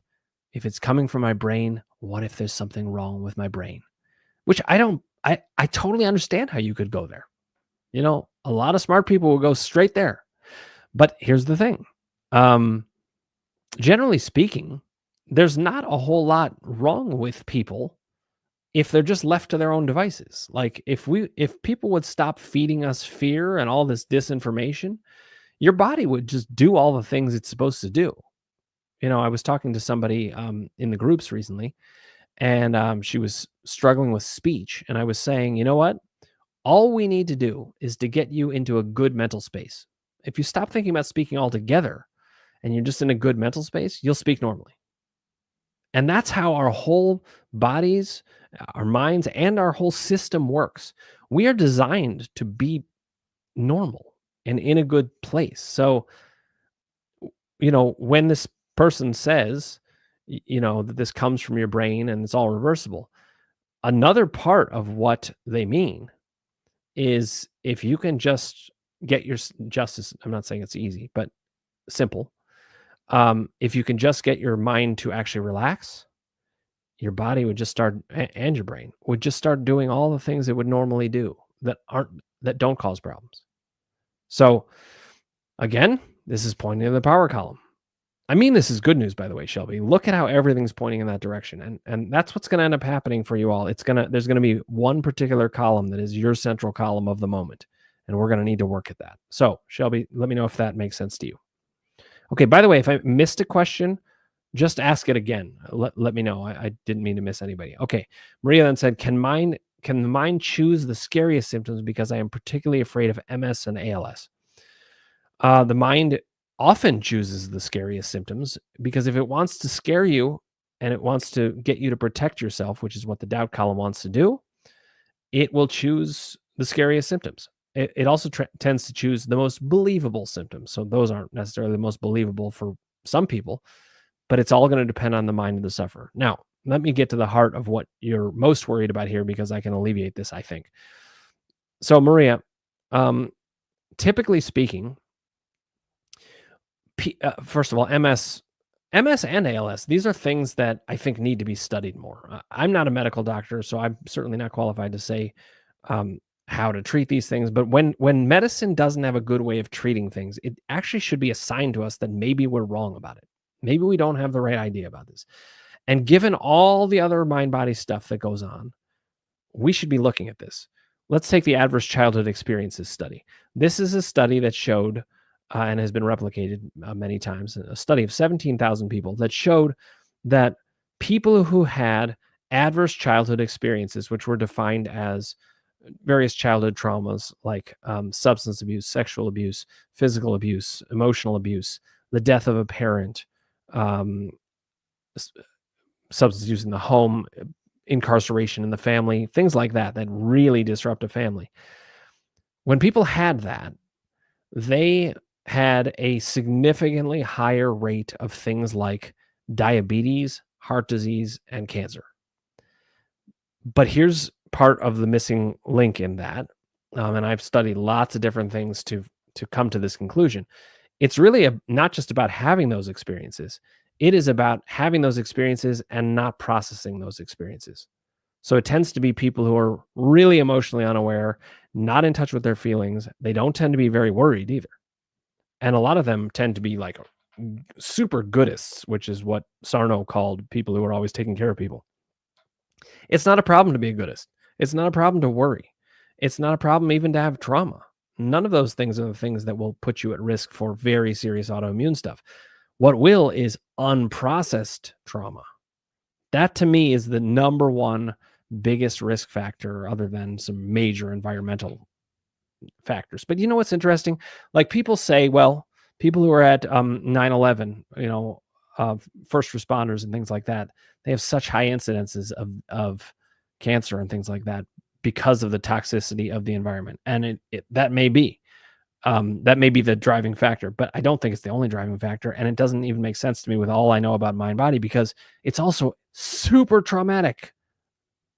if it's coming from my brain, what if there's something wrong with my brain? Which I totally understand how you could go there. A lot of smart people will go straight there. But here's the thing. Generally speaking, there's not a whole lot wrong with people if they're just left to their own devices. Like if people would stop feeding us fear and all this disinformation, your body would just do all the things it's supposed to do. I was talking to somebody in the groups recently, and she was struggling with speech. And I was saying, you know what? All we need to do is to get you into a good mental space. If you stop thinking about speaking altogether and you're just in a good mental space, you'll speak normally. And that's how our whole bodies, our minds, and our whole system works. We are designed to be normal and in a good place. So, when this person says, that this comes from your brain and it's all reversible, another part of what they mean is if you can just get your justice, I'm not saying it's easy, but simple. If you can just get your mind to actually relax, your body would just start, and your brain would just start doing all the things it would normally do that don't cause problems. So again, this is pointing to the power column. I mean, this is good news, by the way, Shelby. Look at how everything's pointing in that direction. And that's what's going to end up happening for you all. There's going to be one particular column that is your central column of the moment. And we're going to need to work at that. So Shelby, let me know if that makes sense to you. Okay, by the way, if I missed a question, just ask it again. Let me know. I didn't mean to miss anybody. Okay, Maria then said, can the mind choose the scariest symptoms because I am particularly afraid of MS and ALS? The mind often chooses the scariest symptoms because if it wants to scare you and it wants to get you to protect yourself, which is what the doubt column wants to do, it will choose the scariest symptoms. It also tends to choose the most believable symptoms. So those aren't necessarily the most believable for some people, but it's all going to depend on the mind of the sufferer. Now, let me get to the heart of what you're most worried about here, because I can alleviate this, I think. So, Maria, typically speaking, first of all, MS and ALS, these are things that I think need to be studied more. I'm not a medical doctor, so I'm certainly not qualified to say how to treat these things. But when medicine doesn't have a good way of treating things, it actually should be a sign to us that maybe we're wrong about it. Maybe we don't have the right idea about this. And given all the other mind-body stuff that goes on, we should be looking at this. Let's take the adverse childhood experiences study. This is a study that showed and has been replicated many times, a study of 17,000 people that showed that people who had adverse childhood experiences, which were defined as various childhood traumas like substance abuse, sexual abuse, physical abuse, emotional abuse, the death of a parent, substance use in the home, incarceration in the family, things like that, that really disrupt a family. When people had that, they had a significantly higher rate of things like diabetes, heart disease, and cancer. But here's part of the missing link in that, and I've studied lots of different things to come to this conclusion. It's really not just about having those experiences. It is about having those experiences and not processing those experiences. So it tends to be people who are really emotionally unaware, not in touch with their feelings. They don't tend to be very worried either. And a lot of them tend to be like super goodists, which is what Sarno called people who are always taking care of people. It's not a problem to be a goodist. It's not a problem to worry. It's not a problem even to have trauma. None of those things are the things that will put you at risk for very serious autoimmune stuff. What will is unprocessed trauma. That to me is the number one biggest risk factor, other than some major environmental factors. But you know what's interesting? Like people say, well, people who are at 9/11, first responders and things like that, they have such high incidences of cancer and things like that because of the toxicity of the environment. And that may be. That may be the driving factor, but I don't think it's the only driving factor. And it doesn't even make sense to me with all I know about mind body, because it's also super traumatic.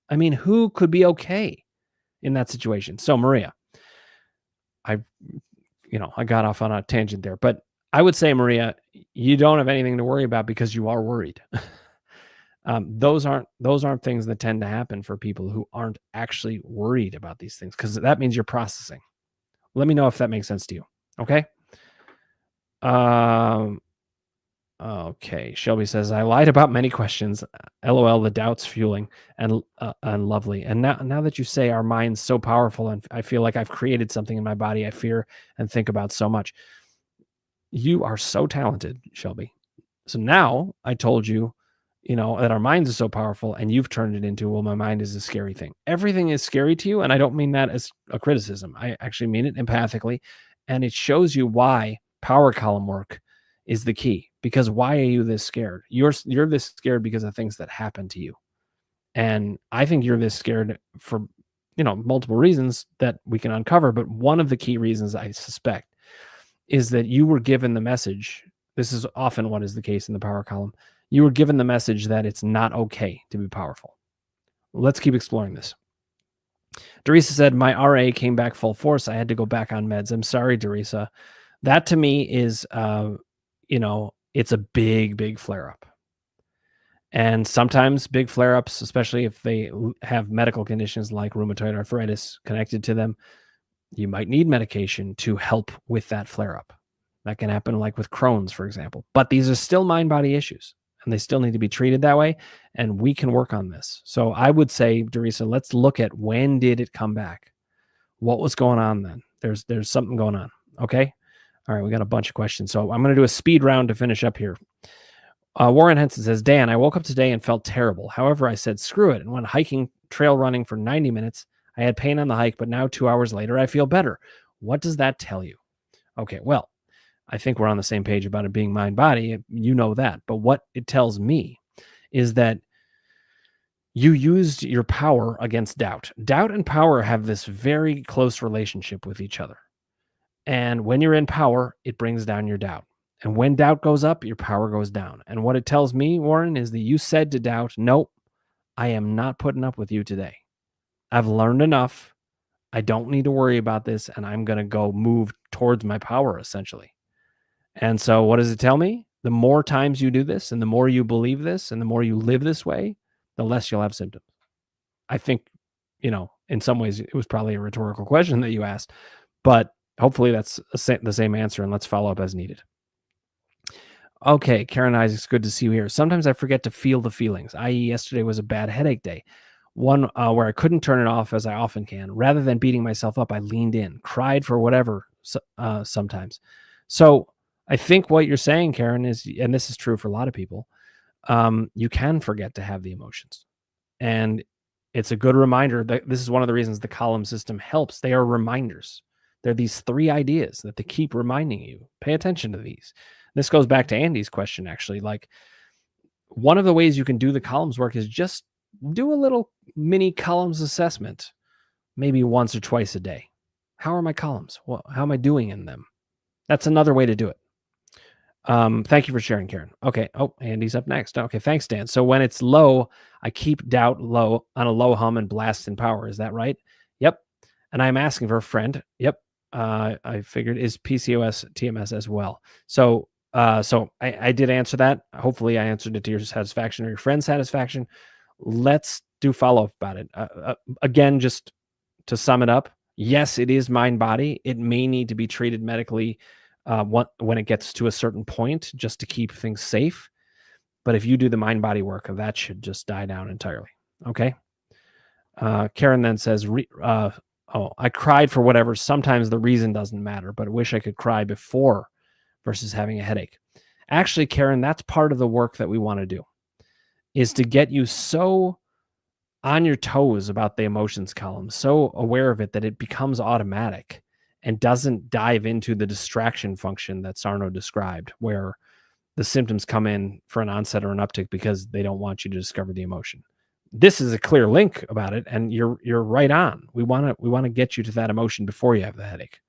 I mean, who could be okay in that situation? So Maria, I got off on a tangent there, but I would say, Maria, you don't have anything to worry about because you are worried. Those aren't things that tend to happen for people who aren't actually worried about these things, because that means you're processing. Let me know if that makes sense to you. Okay. Okay. Shelby says, I lied about many questions. LOL, the doubts fueling and lovely. And now that you say our mind's so powerful and I feel like I've created something in my body I fear and think about so much. You are so talented, Shelby. So now I told you, that our minds are so powerful, and you've turned it into, well, my mind is a scary thing. Everything is scary to you. And I don't mean that as a criticism. I actually mean it empathically. And it shows you why power column work is the key. Because why are you this scared? You're this scared because of things that happen to you. And I think you're this scared for, multiple reasons that we can uncover. But one of the key reasons, I suspect, is that you were given the message. This is often what is the case in the power column. You were given the message that it's not okay to be powerful. Let's keep exploring this. Teresa said, my RA came back full force. I had to go back on meds. I'm sorry, Teresa. That to me is, it's a big, big flare-up. And sometimes big flare-ups, especially if they have medical conditions like rheumatoid arthritis connected to them, you might need medication to help with that flare-up. That can happen like with Crohn's, for example. But these are still mind-body issues, and they still need to be treated that way, and we can work on this. So I would say, Teresa, let's look at when did it come back? What was going on then? There's something going on, okay? All right, we got a bunch of questions. So I'm going to do a speed round to finish up here. Warren Henson says, Dan, I woke up today and felt terrible. However, I said, screw it, and went hiking, trail running for 90 minutes. I had pain on the hike, but now 2 hours later, I feel better. What does that tell you? Okay, well, I think we're on the same page about it being mind-body. You know that. But what it tells me is that You used your power against doubt. Doubt and power have this very close relationship with each other. And when you're in power, it brings down your doubt. And when doubt goes up, your power goes down. And what it tells me, Warren, is that you said to doubt, nope, I am not putting up with you today. I've learned enough. I don't need to worry about this. And I'm going to go move towards my power, essentially. And so what does it tell me? The more times you do this and the more you believe this and the more you live this way, the less you'll have symptoms. I think, in some ways it was probably a rhetorical question that you asked, but hopefully that's the same answer, and let's follow up as needed. Okay, Karen Isaacs, good to see you here. Sometimes I forget to feel the feelings, i.e. yesterday was a bad headache day, one where I couldn't turn it off as I often can. Rather than beating myself up, I leaned in, cried for whatever sometimes. So I think what you're saying, Karen, is, and this is true for a lot of people, you can forget to have the emotions. And it's a good reminder that this is one of the reasons the column system helps. They are reminders. They're these 3 ideas that they keep reminding you. Pay attention to these. This goes back to Andy's question, actually. Like, one of the ways you can do the columns work is just do a little mini columns assessment, maybe once or twice a day. How are my columns? Well, how am I doing in them? That's another way to do it. Thank you for sharing, Karen. Okay. Oh, Andy's up next. Okay. Thanks, Dan. So when it's low, I keep doubt low on a low hum and blast in power. Is that right? Yep. And I'm asking for a friend. Yep. I figured is PCOS TMS as well. So I did answer that. Hopefully I answered it to your satisfaction or your friend's satisfaction. Let's do follow-up about it. Again, just to sum it up, yes, it is mind body. It may need to be treated medically when it gets to a certain point, just to keep things safe. But if you do the mind body work, that should just die down entirely. Okay. Karen then says, I cried for whatever. Sometimes the reason doesn't matter, but I wish I could cry before versus having a headache. Actually, Karen, that's part of the work that we want to do, is to get you so on your toes about the emotions column, so aware of it that it becomes automatic and doesn't dive into the distraction function that Sarno described, where the symptoms come in for an onset or an uptick because they don't want you to discover the emotion. This is a clear link about it, and you're right on. We want to get you to that emotion before you have the headache.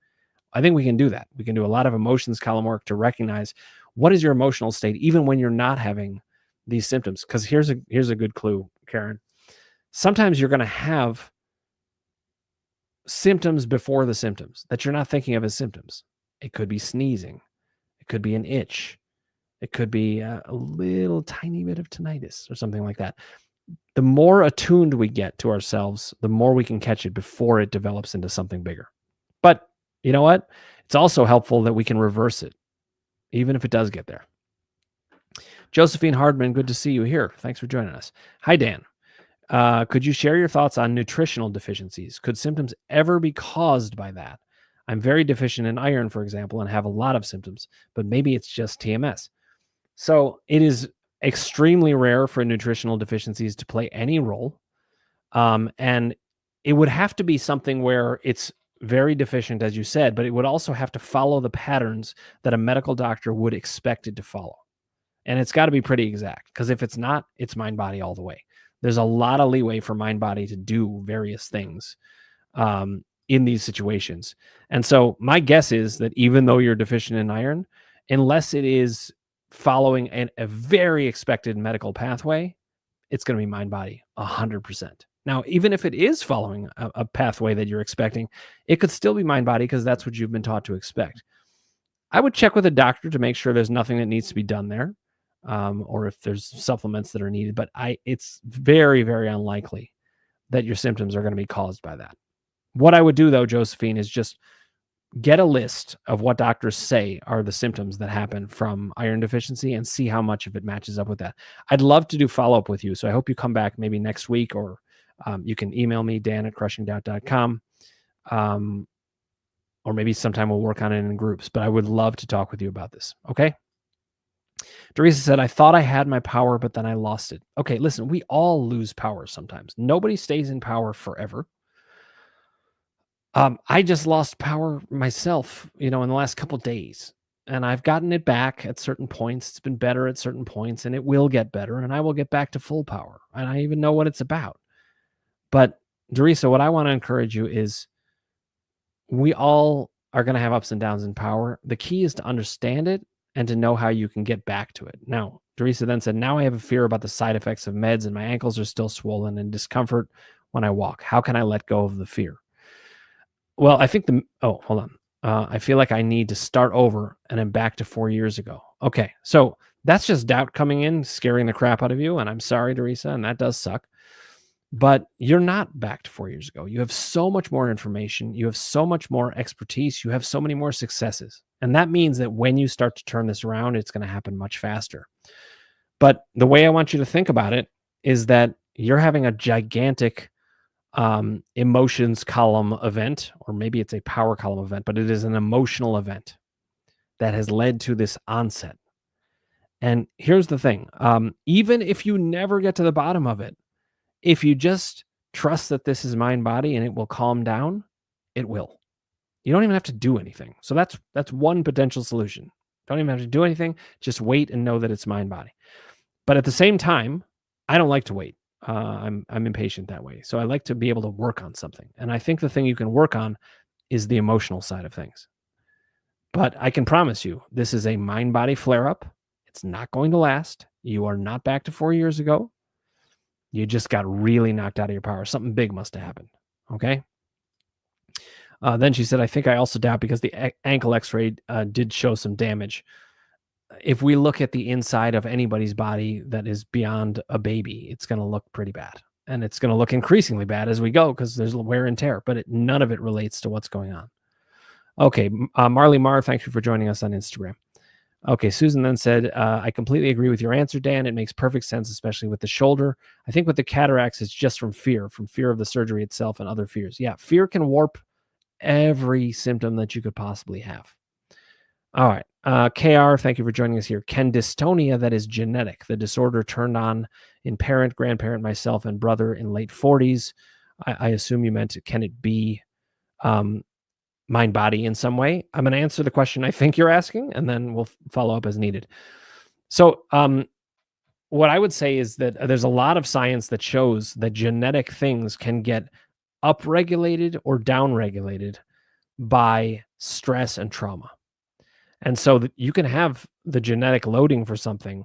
I think we can do that. We can do a lot of emotions column work to recognize what is your emotional state, even when you're not having these symptoms. Because here's a good clue, Karen. Sometimes you're going to have symptoms before the symptoms that you're not thinking of as symptoms. It could be sneezing. It could be an itch. It could be a little tiny bit of tinnitus or something like that. The more attuned we get to ourselves, the more we can catch it before it develops into something bigger. But you know what? It's also helpful that we can reverse it, even if it does get there. Josephine Hardman, good to see you here. Thanks for joining us. Hi, Dan. Could you share your thoughts on nutritional deficiencies? Could symptoms ever be caused by that? I'm very deficient in iron, for example, and have a lot of symptoms, but maybe it's just TMS. So it is extremely rare for nutritional deficiencies to play any role. And it would have to be something where it's very deficient, as you said, but it would also have to follow the patterns that a medical doctor would expect it to follow. And it's got to be pretty exact, because if it's not, it's mind body all the way. There's a lot of leeway for mind body to do various things in these situations. And so my guess is that even though you're deficient in iron, unless it is following a very expected medical pathway, it's going to be mind body 100%. Now, even if it is following a pathway that you're expecting, it could still be mind body, because that's what you've been taught to expect. I would check with a doctor to make sure there's nothing that needs to be done there, or if there's supplements that are needed. But it's very, very unlikely that your symptoms are going to be caused by that. What I would do, though, Josephine, is just get a list of what doctors say are the symptoms that happen from iron deficiency and see how much of it matches up with that. I'd love to do follow-up with you. So I hope you come back maybe next week, or you can email me, dan@crushingdoubt.com. Or maybe sometime we'll work on it in groups, but I would love to talk with you about this. Okay. Teresa said, I thought I had my power, but then I lost it. Okay. Listen, we all lose power sometimes. Nobody stays in power forever. I just lost power myself, in the last couple of days. and I've gotten it back at certain points. It's been better at certain points, and it will get better, and I will get back to full power. And I even know what it's about. But Teresa, what I want to encourage you is we all are going to have ups and downs in power. The key is to understand it and to know how you can get back to it. Now, Teresa then said, now I have a fear about the side effects of meds and my ankles are still swollen and discomfort when I walk. How can I let go of the fear? Well, I think hold on. I feel like I need to start over and I'm back to 4 years ago. Okay. So that's just doubt coming in, scaring the crap out of you. And I'm sorry, Teresa, and that does suck. But you're not back to 4 years ago. You have so much more information. You have so much more expertise. You have so many more successes. And that means that when you start to turn this around, it's going to happen much faster. But the way I want you to think about it is that you're having a gigantic emotions column event, or maybe it's a power column event, but it is an emotional event that has led to this onset. And here's the thing. Even if you never get to the bottom of it, if you just trust that this is mind body and it will calm down, it will. You don't even have to do anything. So that's one potential solution. Don't even have to do anything. Just wait and know that it's mind body. But at the same time, I don't like to wait. I'm impatient that way. So I like to be able to work on something. And I think the thing you can work on is the emotional side of things. But I can promise you, this is a mind body flare up. It's not going to last. You are not back to 4 years ago. You just got really knocked out of your power. Something big must have happened. Okay. Then she said, I think I also doubt because the ankle x-ray did show some damage. If we look at the inside of anybody's body that is beyond a baby, it's going to look pretty bad. And it's going to look increasingly bad as we go because there's wear and tear, but none of it relates to what's going on. Okay. Marley Marr, thank you for joining us on Instagram. Okay, Susan then said, I completely agree with your answer, Dan. It makes perfect sense, especially with the shoulder. I think with the cataracts, it's just from fear of the surgery itself and other fears. Yeah, fear can warp every symptom that you could possibly have. All right. KR, thank you for joining us here. Can dystonia that is genetic, the disorder turned on in parent, grandparent, myself, and brother in late 40s? I assume you meant, can it be mind body in some way? I'm going to answer the question I think you're asking, and then we'll follow up as needed. So what I would say is that there's a lot of science that shows that genetic things can get upregulated or downregulated by stress and trauma. And so you can have the genetic loading for something,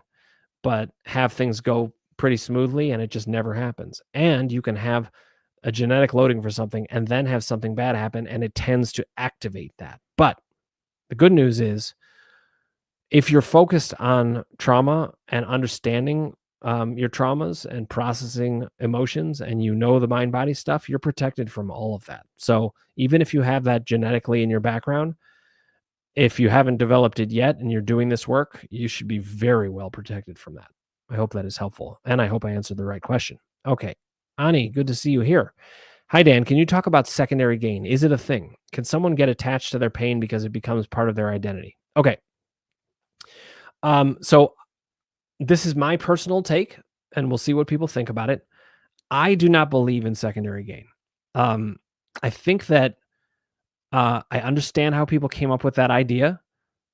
but have things go pretty smoothly and it just never happens. And you can have a genetic loading for something and then have something bad happen and it tends to activate that. But the good news is if you're focused on trauma and understanding your traumas and processing emotions and you know the mind body stuff, you're protected from all of that. So even if you have that genetically in your background, if you haven't developed it yet and you're doing this work, you should be very well protected from that. I hope that is helpful. And I hope I answered the right question. Okay. Ani, good to see you here. Hi, Dan. Can you talk about secondary gain? Is it a thing? Can someone get attached to their pain because it becomes part of their identity? Okay. So this is my personal take, and we'll see what people think about it. I do not believe in secondary gain. I think that I understand how people came up with that idea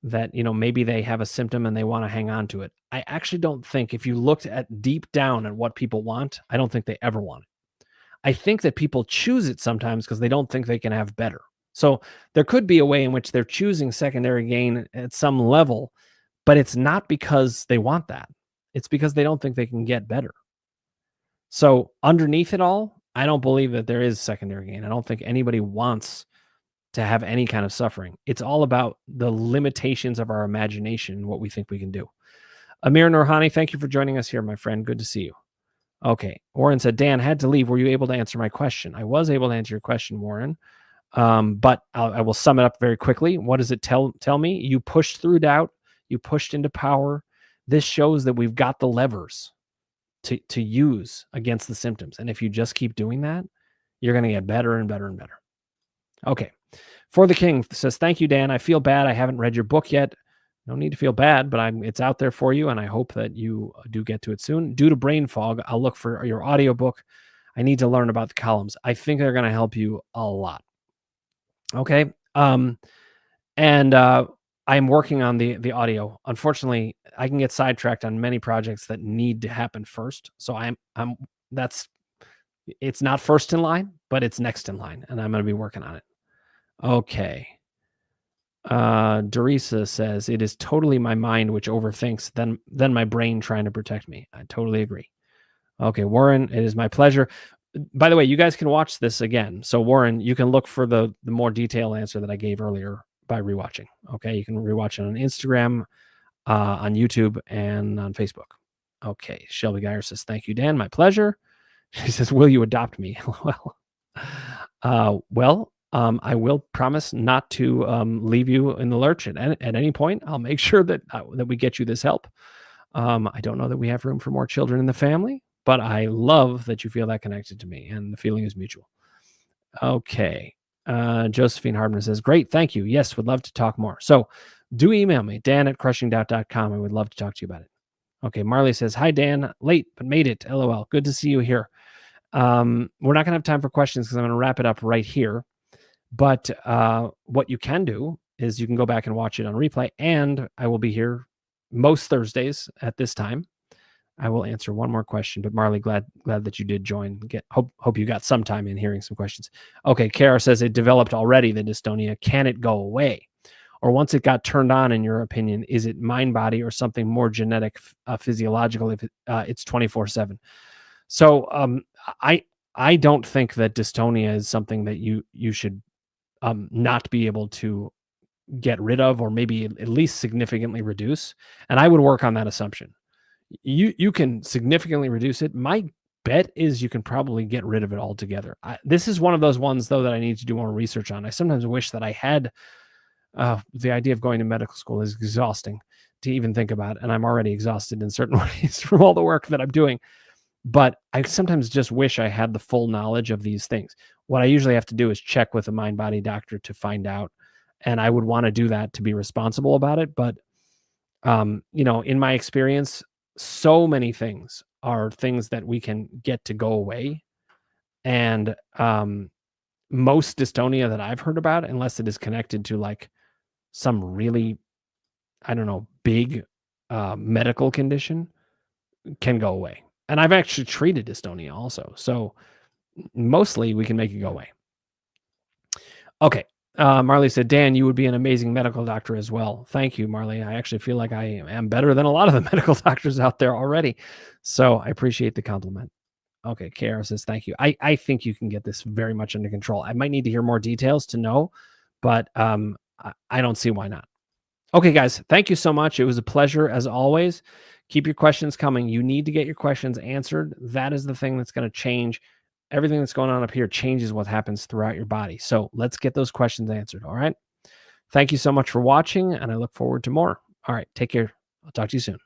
that, maybe they have a symptom and they want to hang on to it. I actually don't think if you looked at deep down at what people want, I don't think they ever want it. I think that people choose it sometimes because they don't think they can have better. So there could be a way in which they're choosing secondary gain at some level, but it's not because they want that. It's because they don't think they can get better. So underneath it all, I don't believe that there is secondary gain. I don't think anybody wants to have any kind of suffering. It's all about the limitations of our imagination and what we think we can do. Amir Nurhani, thank you for joining us here, my friend. Good to see you. Okay. Warren said, Dan, had to leave. Were you able to answer my question? I was able to answer your question, Warren. But I will sum it up very quickly. What does it tell me? You pushed through doubt. You pushed into power. This shows that we've got the levers to use against the symptoms. And if you just keep doing that, you're going to get better and better and better. Okay. For the King says, thank you, Dan. I feel bad. I haven't read your book yet. No need to feel bad, but it's out there for you, and I hope that you do get to it soon. Due to brain fog, I'll look for your audiobook. I need to learn about the columns. I think they're going to help you a lot. Okay. I'm working on the audio. Unfortunately, I can get sidetracked on many projects that need to happen first. So that's it's not first in line, but it's next in line, and I'm going to be working on it. Okay. Dorisa says it is totally my mind which overthinks than my brain trying to protect me. I totally agree. Okay, Warren, it is my pleasure. By the way, you guys can watch this again. So Warren, you can look for the more detailed answer that I gave earlier by rewatching. Okay, you can rewatch it on Instagram, on YouTube, and on Facebook. Okay, Shelby Geyer says, thank you, Dan. My pleasure. She says, will you adopt me? Well, I will promise not to leave you in the lurch at any point. I'll make sure that we get you this help. I don't know that we have room for more children in the family, but I love that you feel that connected to me, and the feeling is mutual. Okay. Josephine Hardman says, great, thank you. Yes, would love to talk more. So do email me, dan@crushingdoubt.com. I would love to talk to you about it. Okay, Marley says, hi, Dan. Late, but made it. LOL. Good to see you here. We're not going to have time for questions because I'm going to wrap it up right here. But what you can do is you can go back and watch it on replay, and I will be here most Thursdays at this time. I will answer one more question, but Marley, glad that you did join. Hope you got some time in hearing some questions. Okay, Kara says it developed already, the dystonia. Can it go away? Or once it got turned on, in your opinion, is it mind body or something more genetic, physiological if it's 24/7? So I don't think that dystonia is something that you should not be able to get rid of, or maybe at least significantly reduce. And I would work on that assumption. You can significantly reduce it. My bet is you can probably get rid of it altogether. This is one of those ones, though, that I need to do more research on. I sometimes wish that I had the idea of going to medical school is exhausting to even think about, and I'm already exhausted in certain ways from all the work that I'm doing. But I sometimes just wish I had the full knowledge of these things. What I usually have to do is check with a mind-body doctor to find out, and I would want to do that to be responsible about it. But in my experience, so many things are things that we can get to go away. And most dystonia that I've heard about, unless it is connected to like some really, I don't know, big medical condition, can go away. And I've actually treated dystonia also. So mostly we can make it go away. Okay. Marley said, Dan, you would be an amazing medical doctor as well. Thank you, Marley. I actually feel like I am better than a lot of the medical doctors out there already. So I appreciate the compliment. Okay, Kara says, thank you. I think you can get this very much under control. I might need to hear more details to know, but I don't see why not. Okay, guys, thank you so much. It was a pleasure as always. Keep your questions coming. You need to get your questions answered. That is the thing that's going to change. Everything that's going on up here changes what happens throughout your body. So let's get those questions answered. All right. Thank you so much for watching, and I look forward to more. All right. Take care. I'll talk to you soon.